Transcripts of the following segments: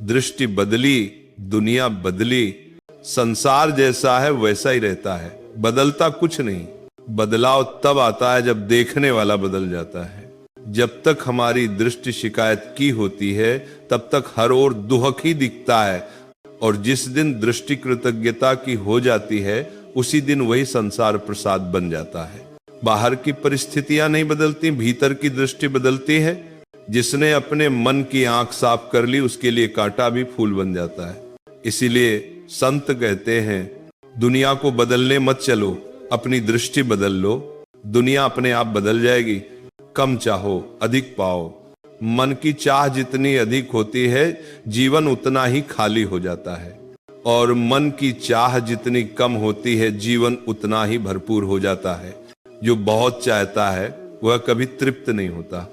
दृष्टि बदली, दुनिया बदली, संसार जैसा है वैसा ही रहता है, बदलता कुछ नहीं। बदलाव तब आता है जब देखने वाला बदल जाता है। जब तक हमारी दृष्टि शिकायत की होती है तब तक हर ओर दुहक ही दिखता है, और जिस दिन दृष्टि कृतज्ञता की हो जाती है उसी दिन वही संसार प्रसाद बन जाता है। बाहर की परिस्थितियां नहीं बदलती, भीतर की दृष्टि बदलती है। जिसने अपने मन की आंख साफ कर ली उसके लिए कांटा भी फूल बन जाता है। इसीलिए संत कहते हैं, दुनिया को बदलने मत चलो, अपनी दृष्टि बदल लो, दुनिया अपने आप बदल जाएगी। कम चाहो अधिक पाओ। मन की चाह जितनी अधिक होती है जीवन उतना ही खाली हो जाता है, और मन की चाह जितनी कम होती है जीवन उतना ही भरपूर हो जाता है। जो बहुत चाहता है वह कभी तृप्त नहीं होता,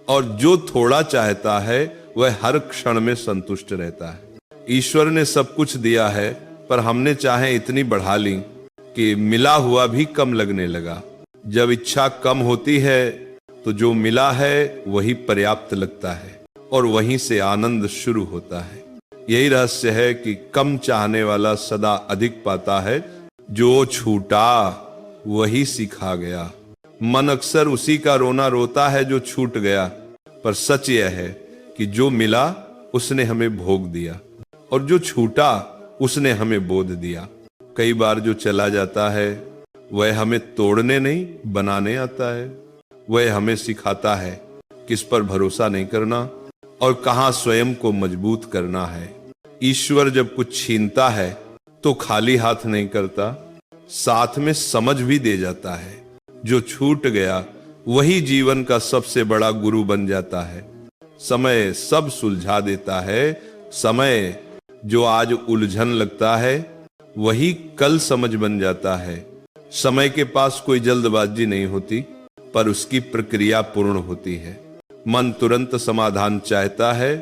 और जो थोड़ा चाहता है वह हर क्षण में संतुष्ट रहता है। ईश्वर ने सब कुछ दिया है, पर हमने चाहे इतनी बढ़ा ली कि मिला हुआ भी कम लगने लगा। जब इच्छा कम होती है तो जो मिला है वही पर्याप्त लगता है, और वहीं से आनंद शुरू होता है। यही रहस्य है कि कम चाहने वाला सदा अधिक पाता है, जो छूटा वही सिखा गया। मन अक्सर उसी का रोना रोता है जो छूट गया, पर सच यह है कि जो मिला उसने हमें भोग दिया, और जो छूटा उसने हमें बोध दिया। कई बार जो चला जाता है वह हमें तोड़ने नहीं बनाने आता है। वह हमें सिखाता है किस पर भरोसा नहीं करना और कहां स्वयं को मजबूत करना है। ईश्वर जब कुछ छीनता है तो खाली हाथ नहीं करता, साथ में समझ भी दे जाता है। जो छूट गया वही जीवन का सबसे बड़ा गुरु बन जाता है। समय सब सुलझा देता है। समय जो आज उलझन लगता है वही कल समझ बन जाता है। समय के पास कोई जल्दबाजी नहीं होती, पर उसकी प्रक्रिया पूर्ण होती है। मन तुरंत समाधान चाहता है,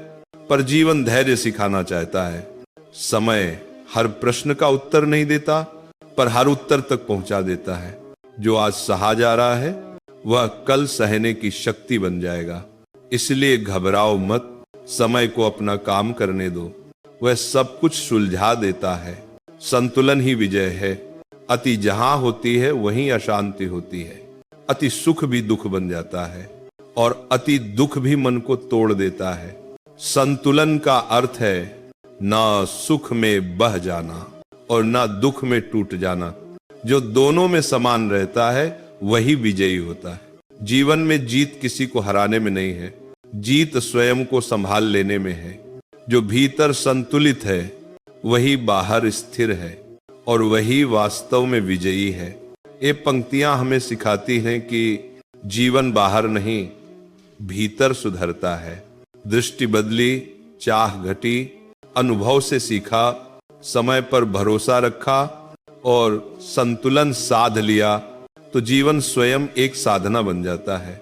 पर जीवन धैर्य सिखाना चाहता है। समय हर प्रश्न का उत्तर नहीं देता, पर हर उत्तर तक पहुंचा देता है। जो आज सहा जा रहा है वह कल सहने की शक्ति बन जाएगा। इसलिए घबराओ मत, समय को अपना काम करने दो, वह सब कुछ सुलझा देता है। संतुलन ही विजय है। अति जहां होती है वहीं अशांति होती है। अति सुख भी दुख बन जाता है, और अति दुख भी मन को तोड़ देता है। संतुलन का अर्थ है ना सुख में बह जाना और ना दुख में टूट जाना। जो दोनों में समान रहता है वही विजयी होता है। जीवन में जीत किसी को हराने में नहीं है, जीत स्वयं को संभाल लेने में है। जो भीतर संतुलित है वही बाहर स्थिर है, और वही वास्तव में विजयी है। ये पंक्तियां हमें सिखाती हैं कि जीवन बाहर नहीं भीतर सुधरता है। दृष्टि बदली, चाह घटी, अनुभव से सीखा, समय पर भरोसा रखा और संतुलन साध लिया तो जीवन स्वयं एक साधना बन जाता है।